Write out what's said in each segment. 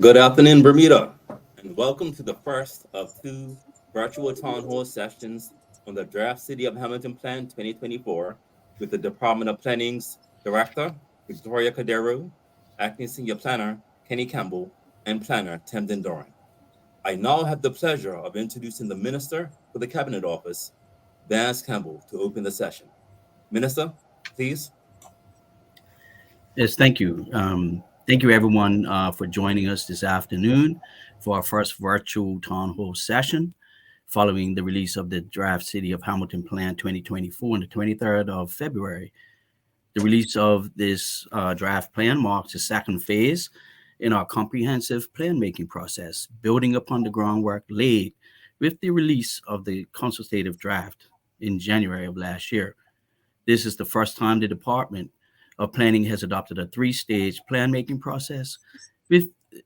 Good afternoon, Bermuda, and welcome to the first of two virtual town hall sessions on the Draft City of Hamilton Plan 2024 with the Department of Planning's Director, Victoria Cordero, Acting Senior Planner, Kenny Campbell, and Planner, Temden Doran. I now have the pleasure of introducing the Minister for the Cabinet Office, Vance Campbell, to open the session. Minister, please. Yes, thank you. Thank you, everyone, for joining us this afternoon for our first virtual town hall session following the release of the Draft City of Hamilton Plan 2024 on the 23rd of February. The release of this draft plan marks the second phase in our comprehensive plan-making process, building upon the groundwork laid with the release of the consultative draft in January of last year. This is the first time the Department of Planning has adopted a three-stage plan-making process with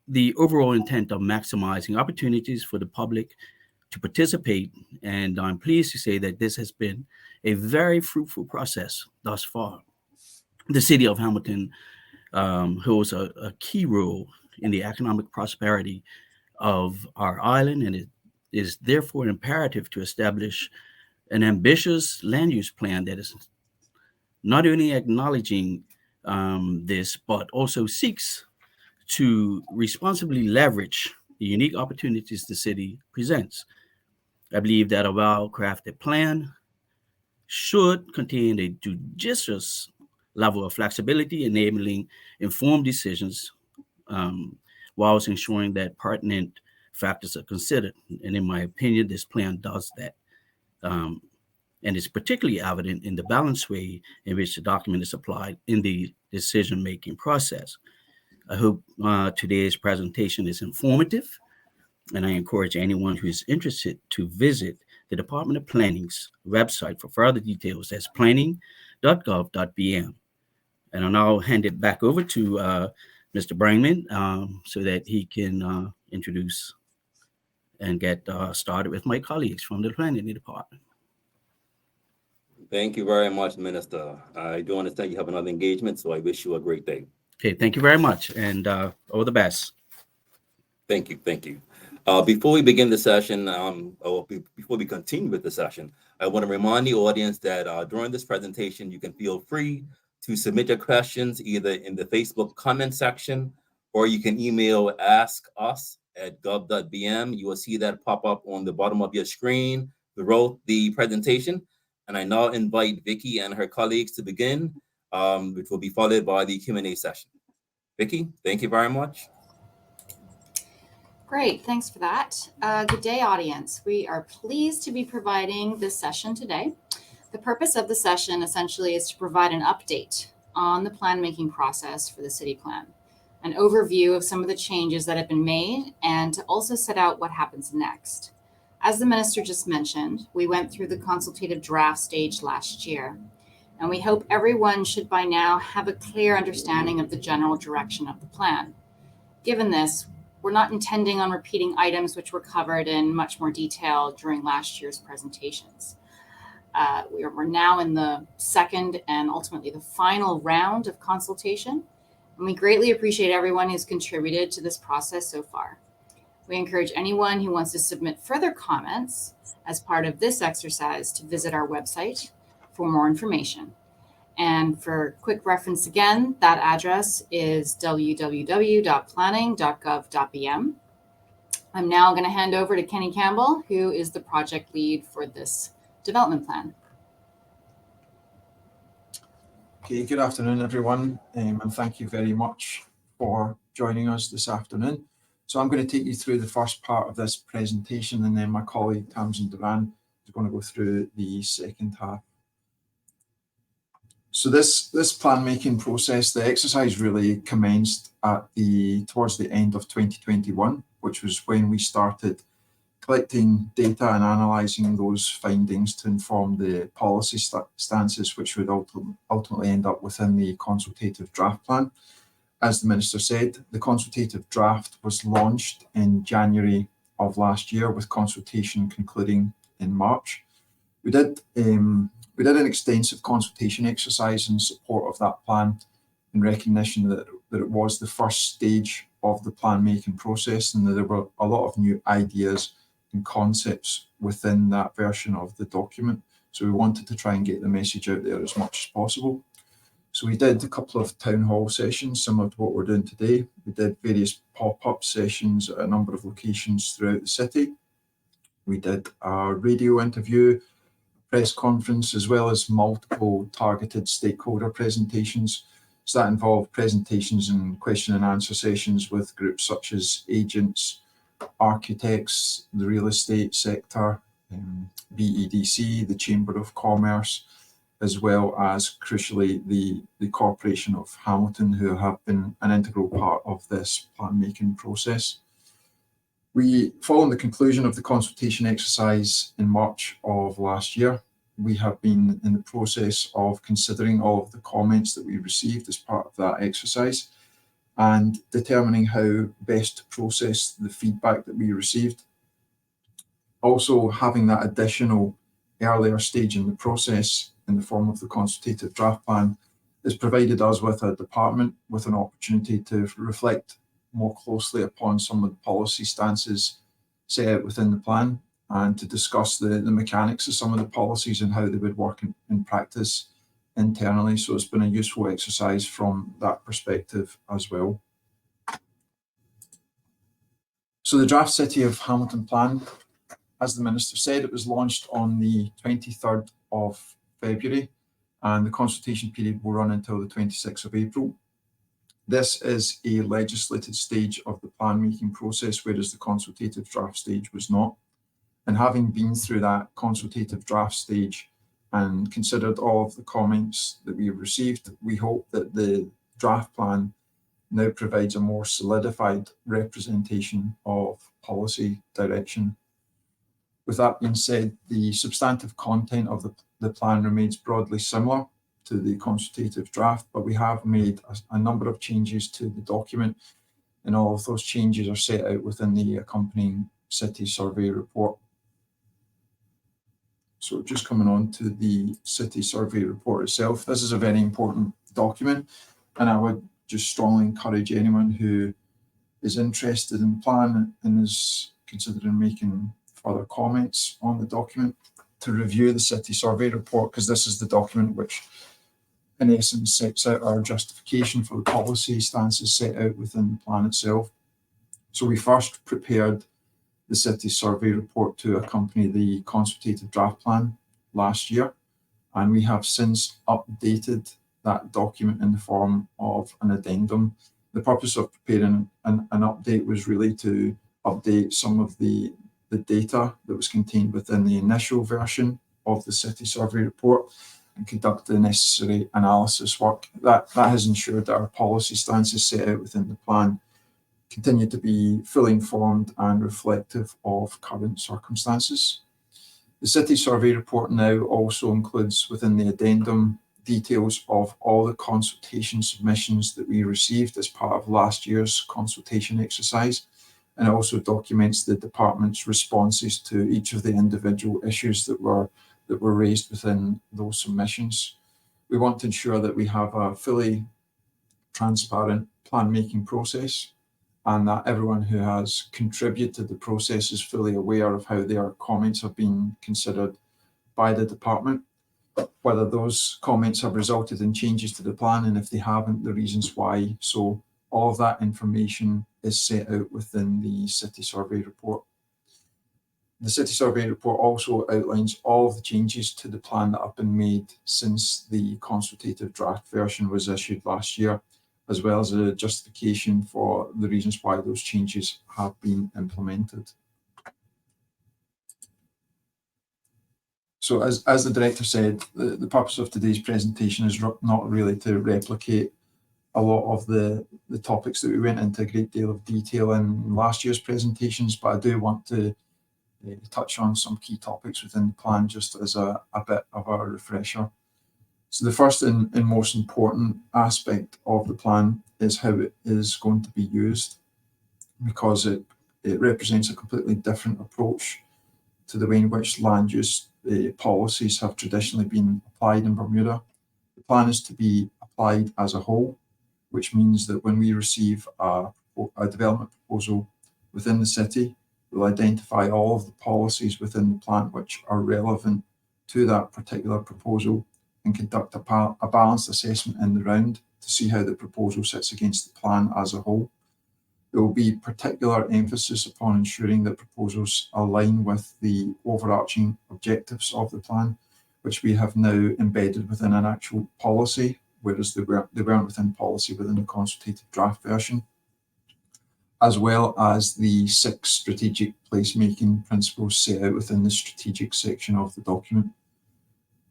the overall intent of maximizing opportunities for the public to participate. And I'm pleased to say that this has been a very fruitful process thus far. The city of Hamilton holds a key role in the economic prosperity of our island, and it is therefore imperative to establish an ambitious land use plan that is not only acknowledging this, but also seeks to responsibly leverage the unique opportunities the city presents. I believe that a well-crafted plan should contain a judicious level of flexibility, enabling informed decisions whilst ensuring that pertinent factors are considered. And in my opinion, this plan does that. And it's particularly evident in the balanced way in which the document is applied in the decision-making process. I hope today's presentation is informative, and I encourage anyone who is interested to visit the Department of Planning's website for further details. That's planning.gov.bm. And I'll now hand it back over to Mr. Brangman so that he can introduce and get started with my colleagues from the Planning Department. Thank you very much, Minister. I do understand you have another engagement, so I wish you a great day. Okay, thank you very much, and all the best. Thank you. Before we begin the session, before we continue with the session, I want to remind the audience that during this presentation, you can feel free to submit your questions either in the Facebook comment section, or you can email askus@gov.bm. You will see that pop up on the bottom of your screen throughout the presentation. And I now invite Vicky and her colleagues to begin, which will be followed by the Q&A session. Vicky, thank you very much. Great, thanks for that. Good day, audience. We are pleased to be providing this session today. The purpose of the session essentially is to provide an update on the plan-making process for the city plan, an overview of some of the changes that have been made, and to also set out what happens next. As the minister just mentioned, we went through the consultative draft stage last year, and we hope everyone should by now have a clear understanding of the general direction of the plan. Given this, we're not intending on repeating items which were covered in much more detail during last year's presentations. We're now in the second and ultimately the final round of consultation, and we greatly appreciate everyone who's contributed to this process so far. We encourage anyone who wants to submit further comments as part of this exercise to visit our website for more information. And for quick reference again, that address is www.planning.gov.bm. I'm now going to hand over to Kenny Campbell, who is the project lead for this development plan. Okay, good afternoon, everyone, and thank you very much for joining us this afternoon. So I'm going to take you through the first part of this presentation, and then my colleague Tamsin Duran is going to go through the second half. So this plan-making process, the exercise really commenced towards the end of 2021, which was when we started collecting data and analysing those findings to inform the policy stances, which would ultimately end up within the consultative draft plan. As the minister said, the consultative draft was launched in January of last year, with consultation concluding in March. We did an extensive consultation exercise in support of that plan, in recognition that that it was the first stage of the plan making process, and that there were a lot of new ideas and concepts within that version of the document. So we wanted to try and get the message out there as much as possible. So we did a couple of town hall sessions similar to what we're doing today. We did various pop-up sessions at a number of locations throughout the city. We did a radio interview, press conference, as well as multiple targeted stakeholder presentations. So that involved presentations and question and answer sessions with groups such as agents, architects, the real estate sector, BEDC, the Chamber of Commerce, as well as, crucially, the Corporation of Hamilton, who have been an integral part of this plan-making process. Following the conclusion of the consultation exercise in March of last year, we have been in the process of considering all of the comments that we received as part of that exercise and determining how best to process the feedback that we received. Also, having that additional earlier stage in the process in the form of the consultative draft plan has provided us with a department with an opportunity to reflect more closely upon some of the policy stances set out within the plan and to discuss the mechanics of some of the policies and how they would work in practice internally. So it's been a useful exercise from that perspective as well. So the draft City of Hamilton plan, as the Minister said, it was launched on the 23rd of February, and the consultation period will run until the 26th of April. This is a legislated stage of the plan-making process, whereas the consultative draft stage was not. And having been through that consultative draft stage and considered all of the comments that we have received, we hope that the draft plan now provides a more solidified representation of policy direction. With that being said, the substantive content of the plan remains broadly similar to the consultative draft, but we have made a number of changes to the document, and all of those changes are set out within the accompanying city survey report. So just coming on to the city survey report itself, this is a very important document, and I would just strongly encourage anyone who is interested in the plan and is considering making further comments on the document to review the city survey report, because this is the document which in essence sets out our justification for the policy stances set out within the plan itself. So we first prepared the city survey report to accompany the consultative draft plan last year, and we have since updated that document in the form of an addendum. The purpose of preparing an update was really to update some of the data that was contained within the initial version of the city survey report and conduct the necessary analysis work. That has ensured that our policy stances set out within the plan continue to be fully informed and reflective of current circumstances. The city survey report now also includes within the addendum details of all the consultation submissions that we received as part of last year's consultation exercise, and also documents the department's responses to each of the individual issues that were raised within those submissions. We want to ensure that we have a fully transparent plan-making process, and that everyone who has contributed to the process is fully aware of how their comments have been considered by the department, whether those comments have resulted in changes to the plan, and if they haven't, the reasons why. So all of that information is set out within the city survey report. The city survey report also outlines all of the changes to the plan that have been made since the consultative draft version was issued last year, as well as a justification for the reasons why those changes have been implemented. So as the Director said, the purpose of today's presentation is not really to replicate a lot of the topics that we went into a great deal of detail in last year's presentations, but I do want to touch on some key topics within the plan just as a bit of a refresher. So the first and most important aspect of the plan is how it is going to be used, because it represents a completely different approach to the way in which land use policies have traditionally been applied in Bermuda. The plan is to be applied as a whole, which means that when we receive a development proposal within the city, we'll identify all of the policies within the plan which are relevant to that particular proposal and conduct a balanced assessment in the round to see how the proposal sits against the plan as a whole. There will be particular emphasis upon ensuring that proposals align with the overarching objectives of the plan, which we have now embedded within an actual policy, whereas they weren't within policy within the consultative draft version, as well as the 6 strategic placemaking principles set out within the strategic section of the document.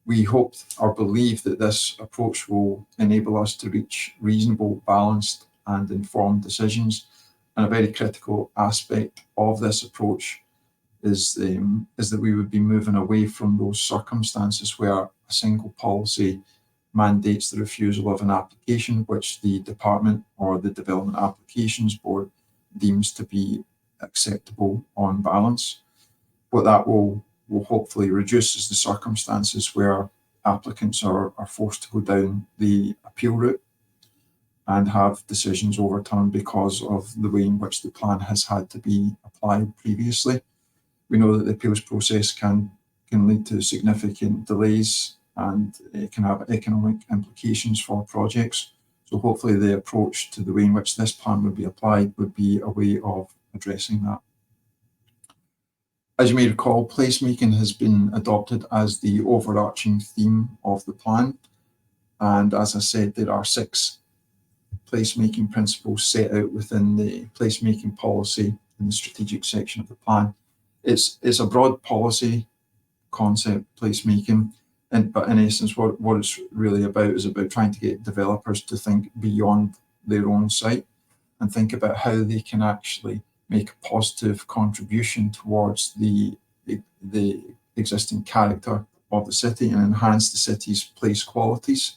We hope or believe that this approach will enable us to reach reasonable, balanced and informed decisions. And a very critical aspect of this approach is that we would be moving away from those circumstances where a single policy mandates the refusal of an application which the department or the Development Applications Board deems to be acceptable on balance. What that will hopefully reduce is the circumstances where applicants are forced to go down the appeal route and have decisions overturned because of the way in which the plan has had to be applied previously. We know that the appeals process can lead to significant delays and it can have economic implications for projects. So hopefully the approach to the way in which this plan would be applied would be a way of addressing that. As you may recall, placemaking has been adopted as the overarching theme of the plan. And as I said, there are 6 placemaking principles set out within the placemaking policy in the strategic section of the plan. It's a broad policy concept, placemaking, but in essence, what it's really about is about trying to get developers to think beyond their own site and think about how they can actually make a positive contribution towards the existing character of the city and enhance the city's place qualities.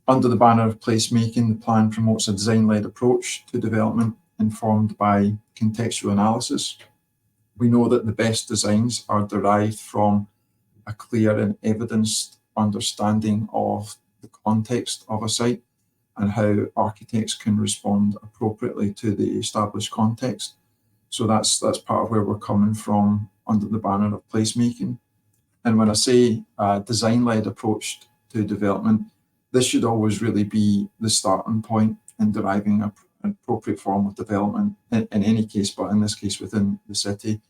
Under the banner of placemaking, the plan promotes a design-led approach to development informed by contextual analysis. We know that the best designs are derived from a clear and evidenced understanding of the context of a site and how architects can respond appropriately to the established context. So that's part of where we're coming from under the banner of placemaking. And when I say design-led approach to development, this should always really be the starting point in deriving an appropriate form of development in any case, but in this case within the city.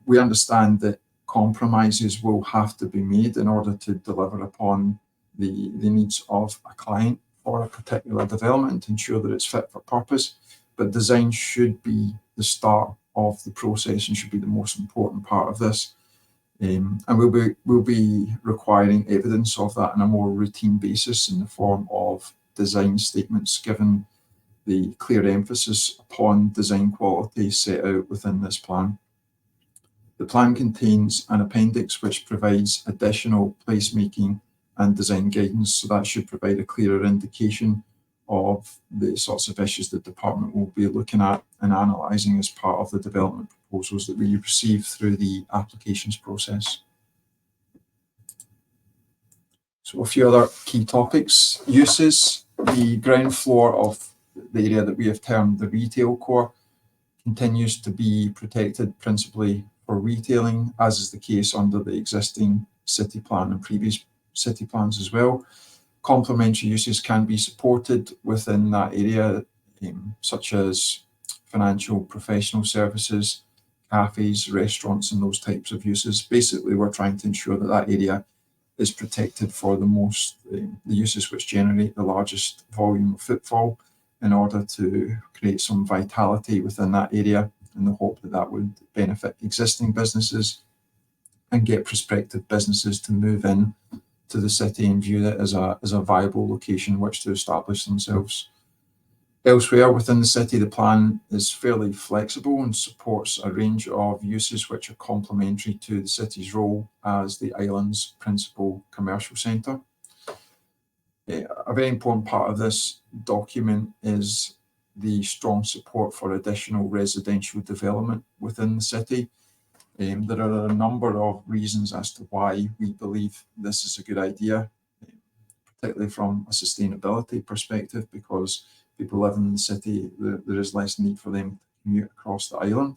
We understand that compromises will have to be made in order to deliver upon the needs of a client for a particular development to ensure that it's fit for purpose. But design should be the start of the process and should be the most important part of this. And we'll be requiring evidence of that on a more routine basis in the form of design statements, given the clear emphasis upon design quality set out within this plan. The plan contains an appendix which provides additional placemaking and design guidance, so that should provide a clearer indication of the sorts of issues the department will be looking at and analysing as part of the development proposals that we receive through the applications process. So a few other key topics. Uses. The ground floor of the area that we have termed the retail core continues to be protected principally for retailing, as is the case under the existing city plan and previous city plans as well. Complementary uses can be supported within that area, such as financial professional services, cafes, restaurants, and those types of uses. Basically, we're trying to ensure that that area is protected for the uses which generate the largest volume of footfall in order to create some vitality within that area in the hope that that would benefit existing businesses and get prospective businesses to move in to the city and view it as a viable location in which to establish themselves. Elsewhere within the city, the plan is fairly flexible and supports a range of uses which are complementary to the city's role as the island's principal commercial centre. A very important part of this document is the strong support for additional residential development within the city. There are a number of reasons as to why we believe this is a good idea, particularly from a sustainability perspective, because people living in the city, there is less need for them to commute across the island.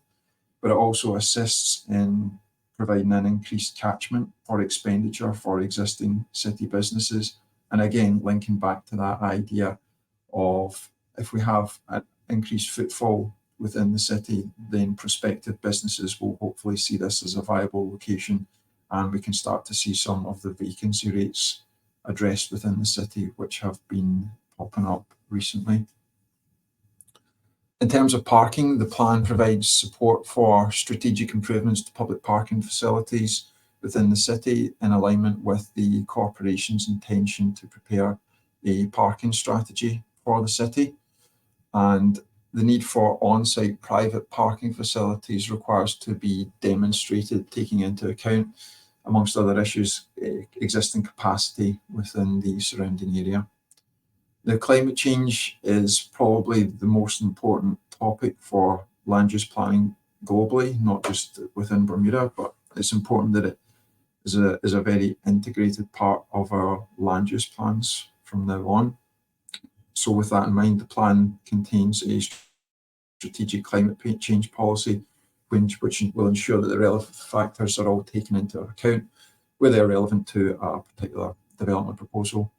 But it also assists in providing an increased catchment for expenditure for existing city businesses. And again, linking back to that idea of, if we have an increased footfall within the city, then prospective businesses will hopefully see this as a viable location, and we can start to see some of the vacancy rates addressed within the city, which have been popping up recently. In terms of parking, the plan provides support for strategic improvements to public parking facilities within the city, in alignment with the corporation's intention to prepare a parking strategy for the city. And the need for on-site private parking facilities requires to be demonstrated, taking into account, amongst other issues, existing capacity within the surrounding area. The climate change is probably the most important topic for land use planning globally, not just within Bermuda, but it's important that it is a very integrated part of our land use plans from now on. So with that in mind, the plan contains a strategic climate change policy, which will ensure that the relevant factors are all taken into account where they're relevant to a particular development proposal.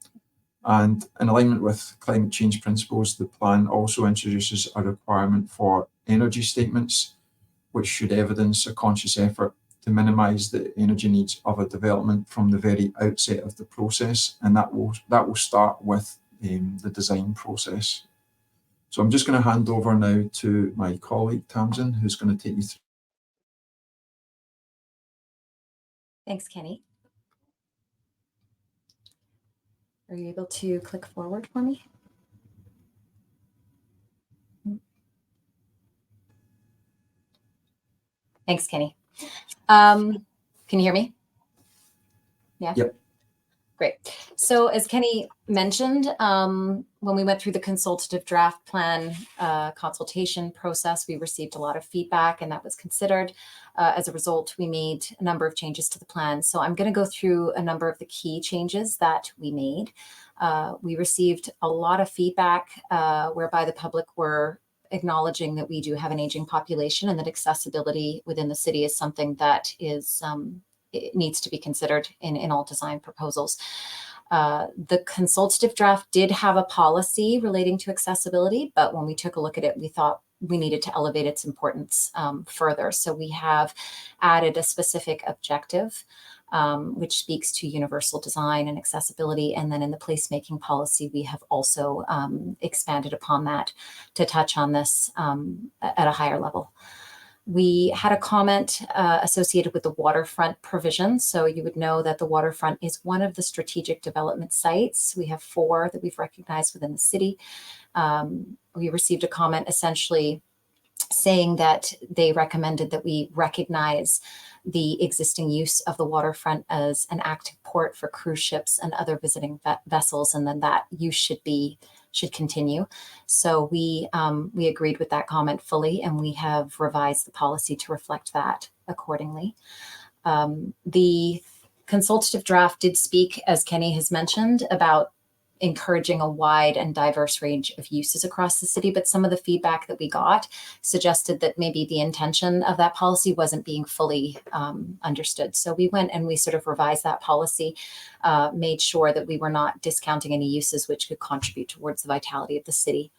And in alignment with climate change principles, the plan also introduces a requirement for energy statements, which should evidence a conscious effort to minimise the energy needs of a development from the very outset of the process, and that will start with the design process. So I'm just going to hand over now to my colleague Tamsin, who's going to take you through. Thanks, Kenny. Are you able to click forward for me? Thanks, Kenny. Can you hear me? Yeah. Yep. Great. So as Kenny mentioned, when we went through the consultative draft plan consultation process, we received a lot of feedback, and that was considered. As a result, we made a number of changes to the plan. So I'm going to go through a number of the key changes that we made. We received a lot of feedback whereby the public were acknowledging that we do have an aging population, and that accessibility within the city is something that is it needs to be considered in all design proposals. The consultative draft did have a policy relating to accessibility, but when we took a look at it, we thought we needed to elevate its importance further. So we have added a specific objective, which speaks to universal design and accessibility. And then in the placemaking policy, we have also expanded upon that to touch on this at a higher level. We had a comment associated with the waterfront provision. So you would know that the waterfront is one of the strategic development sites. We have 4 that we've recognized within the city. We received a comment essentially saying that they recommended that we recognize the existing use of the waterfront as an active port for cruise ships and other visiting vessels, and then that use should continue. So we agreed with that comment fully, and we have revised the policy to reflect that accordingly. The consultative draft did speak, as Kenny has mentioned, about encouraging a wide and diverse range of uses across the city, but some of the feedback that we got suggested that maybe the intention of that policy wasn't being fully understood. So we went and we sort of revised that policy, made sure that we were not discounting any uses which could contribute towards the vitality of the city.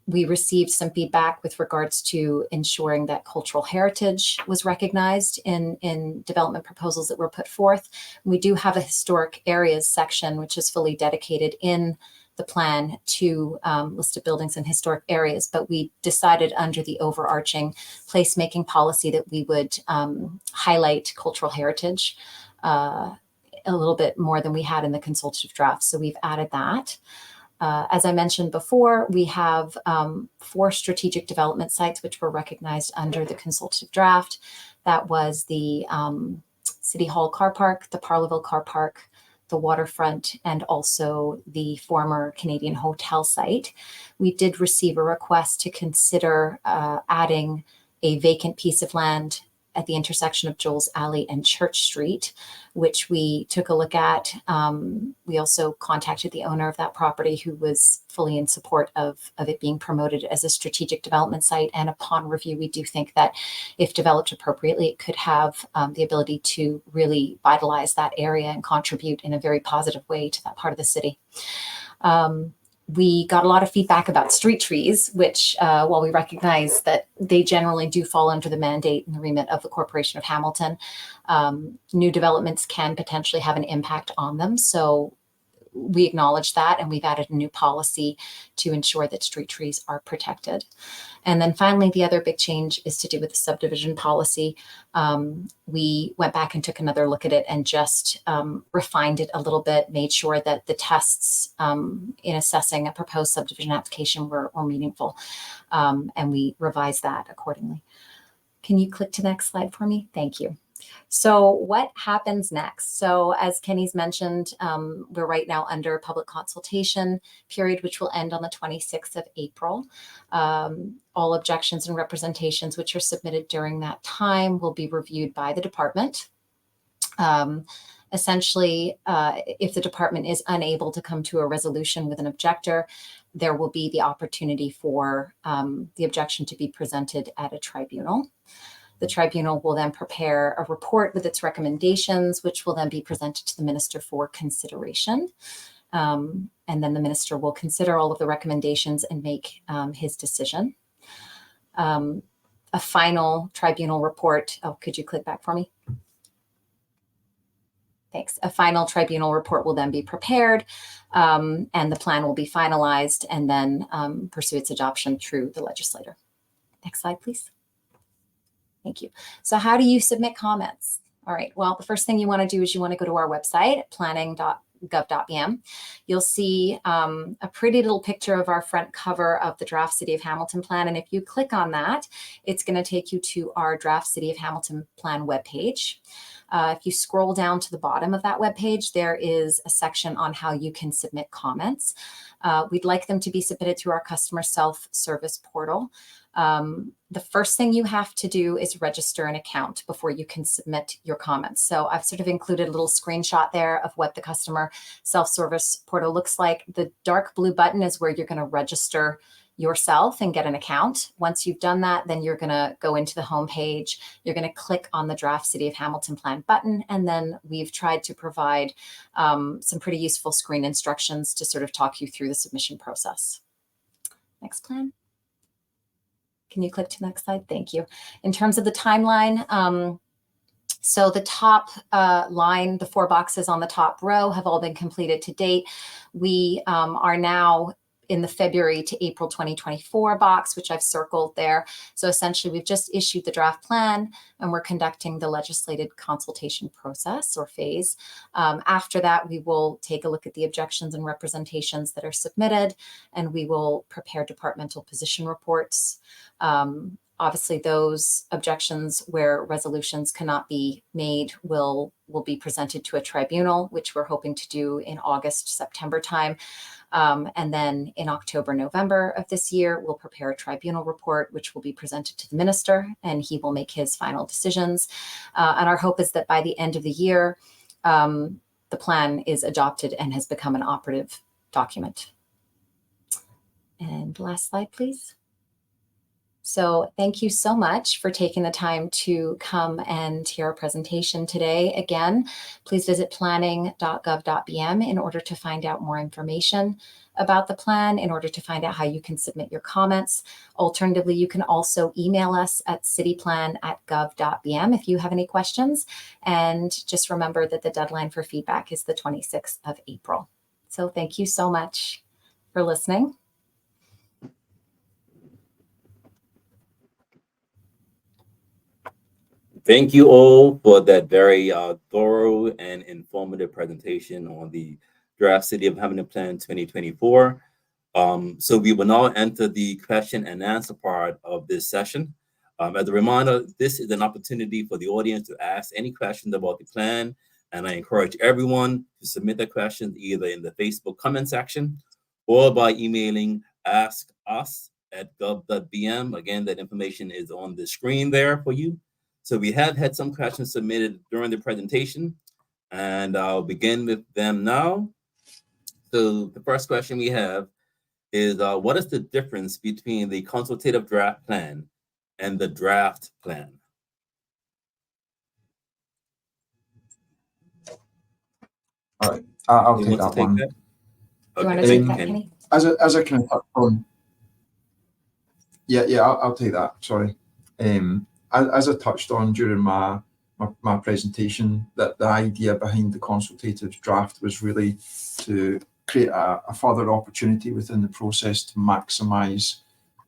We received some feedback with regards to ensuring that cultural heritage was recognized in development proposals that were put forth. We do have a historic areas section, which is fully dedicated in the plan to listed buildings and historic areas, but we decided under the overarching placemaking policy that we would highlight cultural heritage a little bit more than we had in the consultative draft. So we've added that. As I mentioned before, we have 4 strategic development sites which were recognized under the consultative draft. That was the City Hall Car Park, the Parleville Car Park, the waterfront, and also the former Canadian Hotel site. We did receive a request to consider adding a vacant piece of land at the intersection of Joel's Alley and Church Street, which we took a look at. We also contacted the owner of that property, who was fully in support of it being promoted as a strategic development site. And upon review, we do think that if developed appropriately, it could have the ability to really vitalize that area and contribute in a very positive way to that part of the city. We got a lot of feedback about street trees, which, while we recognize that they generally do fall under the mandate and the remit of the Corporation of Hamilton, new developments can potentially have an impact on them. So we acknowledge that, and we've added a new policy to ensure that street trees are protected. And then finally, the other big change is to do with the subdivision policy. We went back and took another look at it and just refined it a little bit, made sure that the tests in assessing a proposed subdivision application were meaningful, and we revised that accordingly. Can you click to the next slide for me? Thank you. So what happens next? So as Kenny's mentioned, we're right now under a public consultation period, which will end on the 26th of April. All objections and representations which are submitted during that time will be reviewed by the department. Essentially, if the department is unable to come to a resolution with an objector, there will be the opportunity for the objection to be presented at a tribunal. The tribunal will then prepare a report with its recommendations, which will then be presented to the minister for consideration. And then the minister will consider all of the recommendations and make his decision. A final tribunal report. Oh, could you click back for me? Thanks. A final tribunal report will then be prepared, and the plan will be finalized and then pursue its adoption through the legislator. Next slide, please. Thank you. So how do you submit comments? All right. Well, the first thing you want to do is you want to go to our website, planning.gov.bm. You'll see a pretty little picture of our front cover of the Draft City of Hamilton Plan. And if you click on that, it's going to take you to our Draft City of Hamilton Plan webpage. If you scroll down to the bottom of that webpage, there is a section on how you can submit comments. We'd like them to be submitted through our customer self-service portal. The first thing you have to do is register an account before you can submit your comments. So I've sort of included a little screenshot there of what the customer self-service portal looks like. The dark blue button is where you're going to register yourself and get an account. Once you've done that, then you're going to go into the home page. You're going to click on the Draft City of Hamilton Plan button, and then we've tried to provide some pretty useful screen instructions to sort of talk you through the submission process. Next plan. Can you click to the next slide? Thank you. In terms of the timeline, so the top line, the 4 boxes on the top row have all been completed to date. We are now in the February to April 2024 box, which I've circled there. So essentially, we've just issued the draft plan and we're conducting the legislative consultation process or phase. After that, we will take a look at the objections and representations that are submitted, and we will prepare departmental position reports. Obviously, those objections where resolutions cannot be made will be presented to a tribunal, which we're hoping to do in August, September time. And then in October, November of this year, we'll prepare a tribunal report, which will be presented to the minister, and he will make his final decisions. And our hope is that by the end of the year, the plan is adopted and has become an operative document. And last slide, please. So thank you so much for taking the time to come and hear our presentation today. Again, please visit planning.gov.bm in order to find out more information about the plan, in order to find out how you can submit your comments. Alternatively, you can also email us at cityplan@gov.bm if you have any questions. And just remember that the deadline for feedback is the 26th of April. So thank you so much for listening. Thank you all for that very thorough and informative presentation on the Draft City of Hamilton Plan 2024. So we will now enter the question and answer part of this session. As a reminder, this is an opportunity for the audience to ask any questions about the plan, and I encourage everyone to submit their questions either in the Facebook comment section or by emailing askus@gov.bm. Again, that information is on the screen there for you. So we have had some questions submitted during the presentation, and I'll begin with them now. So the first question we have is, what is the difference between the consultative draft plan and the draft plan? All right, I'll Who take wants to that one. that? Do you want Okay, to thank take you, that, Kenny. Kenny? As I kind of touched on, I'll take that. Sorry. As I touched on during my presentation, that the idea behind the consultative draft was really to create a further opportunity within the process to maximise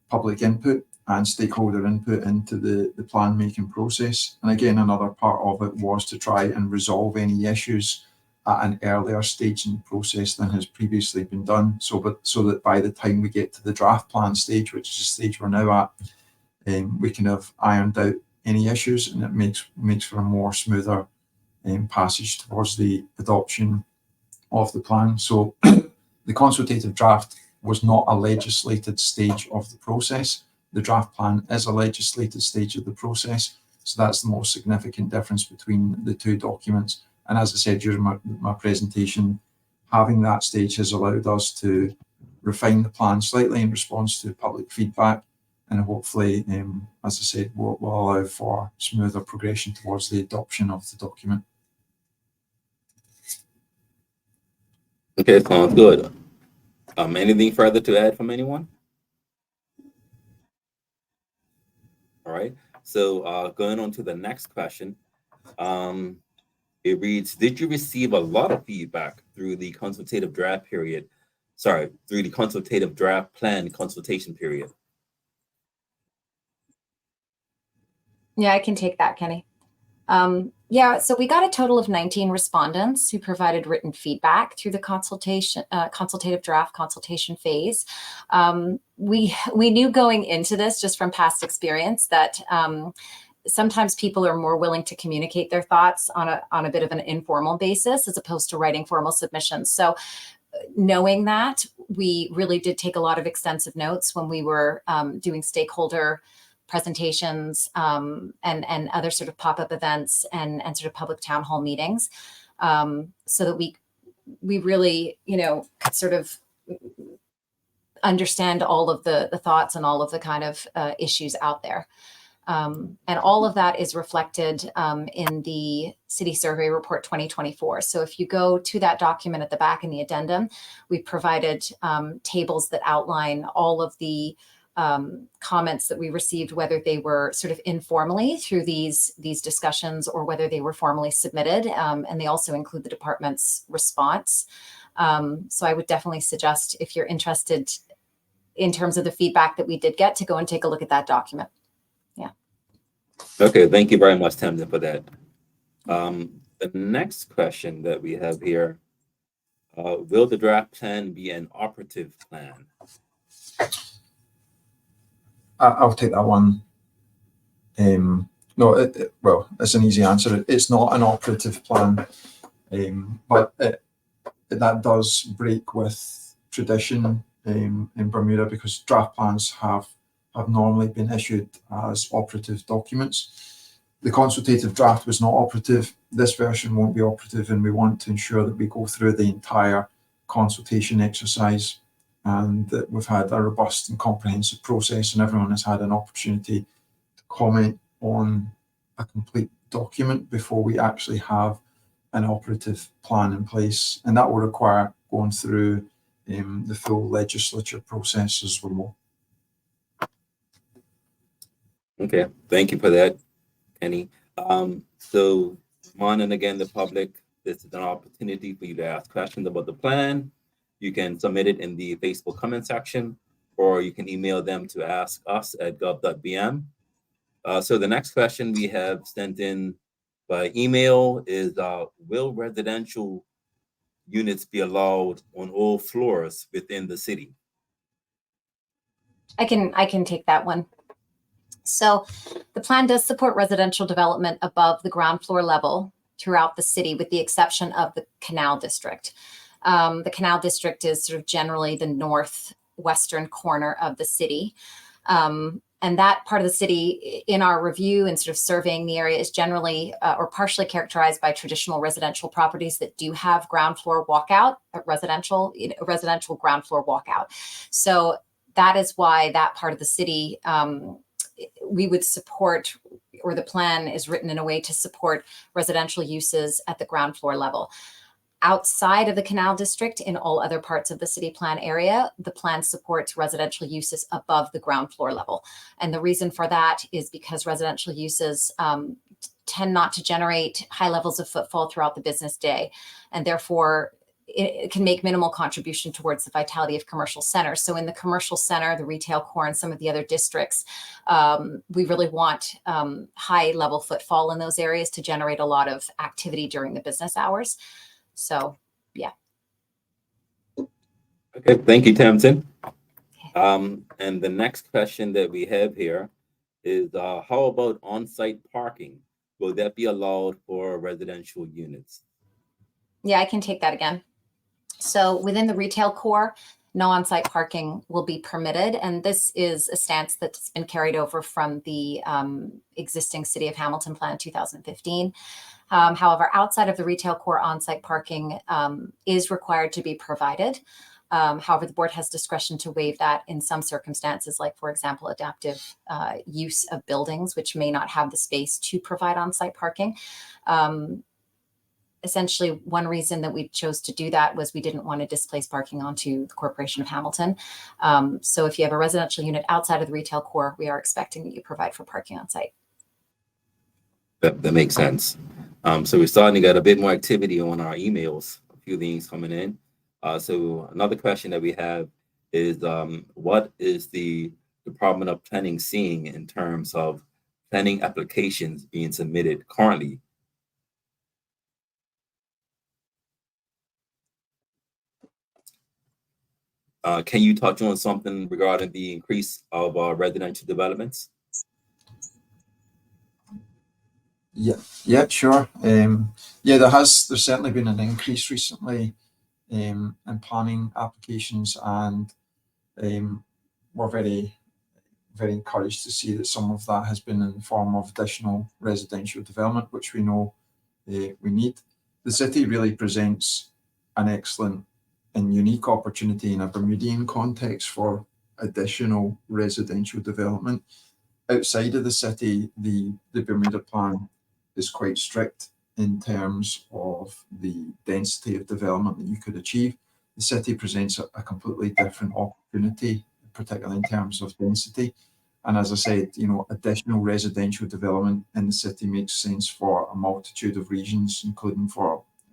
public input and stakeholder input into the plan making process. And again, another part of it was to try and resolve any issues at an earlier stage in the process than has previously been done, so that by the time we get to the draft plan stage, which is the stage we're now at, we can have ironed out any issues, and it makes for a more smoother passage towards the adoption of the plan. So the consultative draft was not a legislated stage of the process. The draft plan is a legislated stage of the process. So that's the most significant difference between the two documents. And as I said during my presentation, having that stage has allowed us to refine the plan slightly in response to public feedback, and hopefully, as I said, will allow for smoother progression towards the adoption of the document. Okay, sounds good. Anything further to add from anyone? All right. So going on to the next question. It reads, did you receive a lot of feedback through the consultative draft period? Sorry, through the consultative draft plan consultation period? Yeah, I can take that, Kenny. Yeah, so we got a total of 19 respondents who provided written feedback through the consultative draft consultation phase. We knew going into this, just from past experience, that sometimes people are more willing to communicate their thoughts on a bit of an informal basis as opposed to writing formal submissions. So knowing that, we really did take a lot of extensive notes when we were doing stakeholder presentations and other sort of pop-up events and sort of public town hall meetings, so that we really, could sort of understand all of the thoughts and all of the kind of issues out there. And all of that is reflected in the City Survey Report 2024. So if you go to that document at the back in the addendum, we provided tables that outline all of the comments that we received, whether they were sort of informally through these discussions or whether they were formally submitted. And they also include the department's response. So I would definitely suggest, if you're interested in terms of the feedback that we did get, to go and take a look at that document. Yeah. Okay, thank you very much, Tamsin, for that. The next question that we have here, will the draft plan be an operative plan? I'll take that one. No, it's an easy answer. It's not an operative plan, but that does break with tradition in Bermuda, because draft plans have normally been issued as operative documents. The consultative draft was not operative. This version won't be operative, and we want to ensure that we go through the entire consultation exercise and that we've had a robust and comprehensive process, and everyone has had an opportunity to comment on a complete document before we actually have an operative plan in place. And that will require going through the full legislature process as well. Okay, thank you for that, Kenny. So, and again, the public, this is an opportunity for you to ask questions about the plan. You can submit it in the Facebook comment section, or you can email them to askus@gov.bm. So the next question we have sent in by email is, will residential units be allowed on all floors within the city? I can take that one. So the plan does support residential development above the ground floor level throughout the city, with the exception of the Canal District. The Canal District is sort of generally the northwestern corner of the city. And that part of the city, in our review and sort of surveying the area, is generally or partially characterized by traditional residential properties that do have ground floor walkout, residential ground floor walkout. So that is why that part of the city we would support, or the plan is written in a way to support residential uses at the ground floor level. Outside of the Canal District, in all other parts of the city plan area, the plan supports residential uses above the ground floor level. And the reason for that is because residential uses tend not to generate high levels of footfall throughout the business day, and therefore it can make minimal contribution towards the vitality of commercial centers. So in the commercial center, the retail core, and some of the other districts, we really want high level footfall in those areas to generate a lot of activity during the business hours. So, yeah. Okay, thank you, Tamsin. And the next question that we have here is, how about on-site parking? Will that be allowed for residential units? Yeah, I can take that again. So within the retail core, no on-site parking will be permitted. And this is a stance that's been carried over from the existing City of Hamilton Plan 2015. However, outside of the retail core, on-site parking is required to be provided. However, the board has discretion to waive that in some circumstances, like, for example, adaptive use of buildings, which may not have the space to provide on-site parking. Essentially, one reason that we chose to do that was we didn't want to displace parking onto the Corporation of Hamilton. So if you have a residential unit outside of the retail core, we are expecting that you provide for parking on site. That makes sense. So we're starting to get a bit more activity on our emails, a few things coming in. So another question that we have is, what is the Department of Planning seeing in terms of planning applications being submitted currently? Can you touch on something regarding the increase of residential developments? Yeah, sure. There's certainly been an increase recently in planning applications, and we're very encouraged to see that some of that has been in the form of additional residential development, which we know we need. The city really presents an excellent and unique opportunity in a Bermudian context for additional residential development. Outside of the city, the Bermuda plan is quite strict in terms of the density of development that you could achieve. The city presents a completely different opportunity, particularly in terms of density. And as I said, additional residential development in the city makes sense for a multitude of reasons, including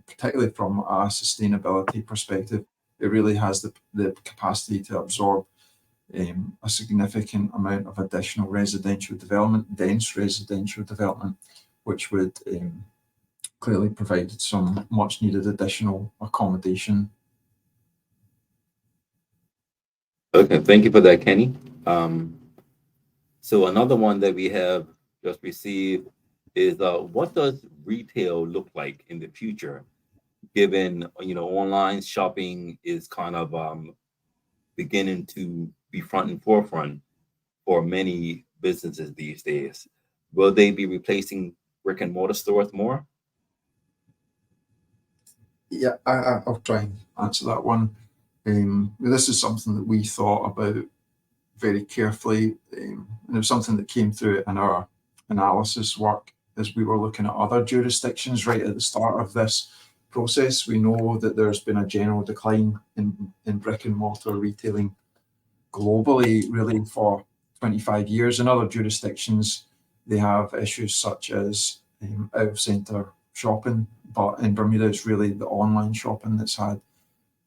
particularly from a sustainability perspective. It really has the capacity to absorb a significant amount of additional residential development, dense residential development, which would clearly provide some much needed additional accommodation. Okay, thank you for that, Kenny. So another one that we have just received is, what does retail look like in the future, given online shopping is kind of beginning to be front and forefront for many businesses these days? Will they be replacing brick and mortar stores more? Yeah, I'll try and answer that one. This is something that we thought about very carefully, and it was something that came through in our analysis work as we were looking at other jurisdictions right at the start of this process. We know that there's been a general decline in brick and mortar retailing globally, really, for 25 years. In other jurisdictions, they have issues such as out of centre shopping, but in Bermuda, it's really the online shopping that's had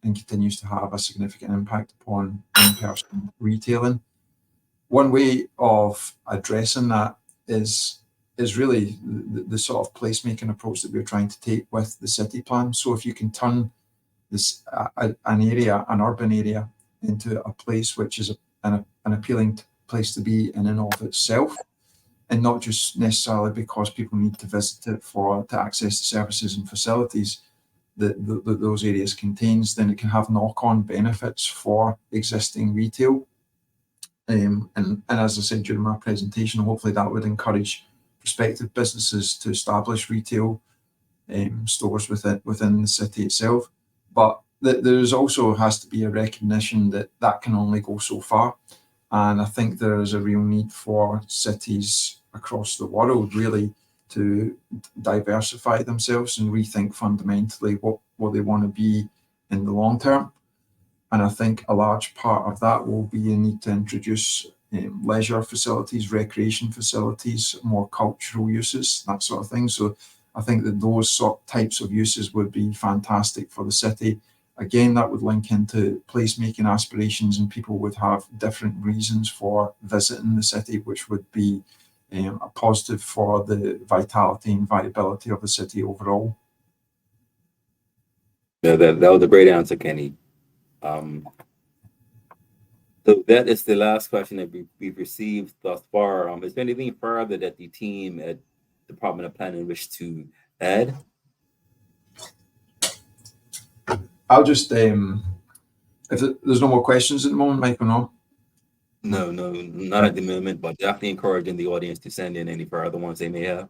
and continues to have a significant impact upon in-person retailing. One way of addressing that is really the sort of placemaking approach that we're trying to take with the city plan. So if you can turn this an urban area, into a place which is an appealing place to be in and of itself, and not just necessarily because people need to visit it to access the services and facilities that those areas contains, then it can have knock-on benefits for existing retail. And as I said during my presentation, hopefully that would encourage prospective businesses to establish retail stores within the city itself. But there's also has to be a recognition that that can only go so far. And I think there is a real need for cities across the world really to diversify themselves and rethink fundamentally what they want to be in the long term. And I think a large part of that will be a need to introduce leisure facilities, recreation facilities, more cultural uses, that sort of thing. So I think that those types of uses would be fantastic for the city. Again, that would link into placemaking aspirations, and people would have different reasons for visiting the city, which would be a positive for the vitality and viability of the city overall. Yeah, that was a great answer, Kenny. So that is the last question that we've received thus far. Is there anything further that the team at Department of Planning wish to add? I'll just, if there's no more questions at the moment, Michael, no? No, not at the moment, but definitely encouraging the audience to send in any further ones they may have.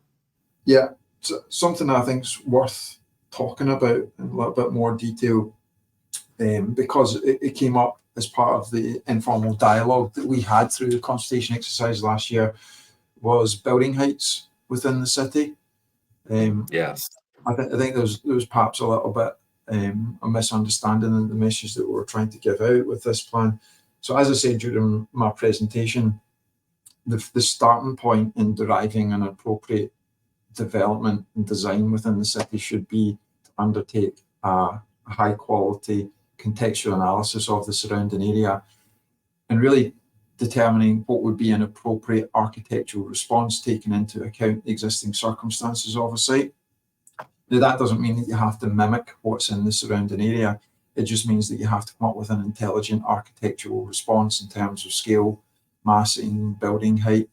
Yeah, so something I think is worth talking about in a little bit more detail, because it came up as part of the informal dialogue that we had through the consultation exercise last year, was building heights within the city. Yes. I think there was perhaps a little bit a misunderstanding in the message that we were trying to give out with this plan. So as I said during my presentation, the starting point in deriving an appropriate development and design within the city should be to undertake a high quality contextual analysis of the surrounding area and really determining what would be an appropriate architectural response taking into account the existing circumstances of a site. Now, that doesn't mean that you have to mimic what's in the surrounding area. It just means that you have to come up with an intelligent architectural response in terms of scale, massing, building height.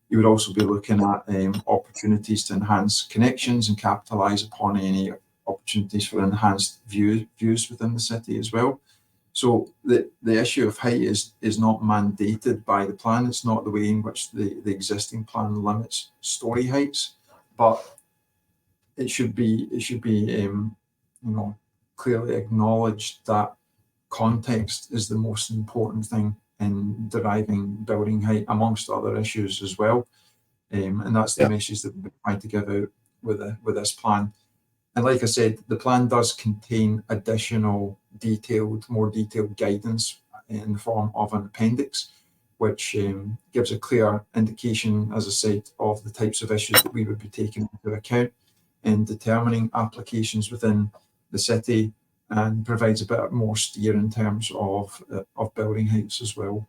You would also be looking at opportunities to enhance connections and capitalise upon any opportunities for enhanced views within the city as well. So the issue of height is not mandated by the plan. It's not the way in which the existing plan limits story heights, but it should be clearly acknowledged that context is the most important thing in deriving building height, amongst other issues as well. And that's the message that we're trying to give out with this plan. And like I said, the plan does contain additional more detailed guidance in the form of an appendix, which gives a clear indication, as I said, of the types of issues that we would be taking into account in determining applications within the city, and provides a bit more steer in terms of building heights as well.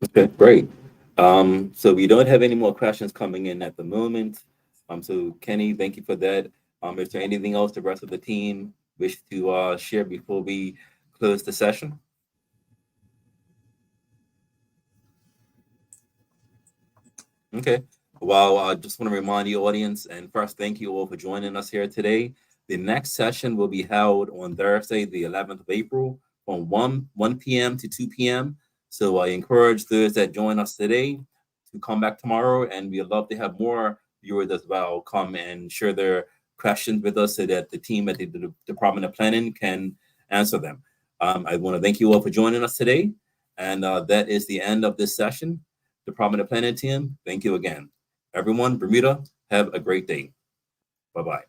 Okay, great. So we don't have any more questions coming in at the moment. So Kenny, thank you for that. Is there anything else the rest of the team wish to share before we close the session? Okay. Well, I just want to remind the audience, and first, thank you all for joining us here today. The next session will be held on Thursday, the 11th of April, from 1 p.m. to 2 p.m. So I encourage those that join us today to come back tomorrow, and we'd love to have more viewers as well come and share their questions with us so that the team at the Department of Planning can answer them. I want to thank you all for joining us today, and that is the end of this session. Department of Planning team, thank you again. Everyone, Bermuda, have a great day. Bye-bye.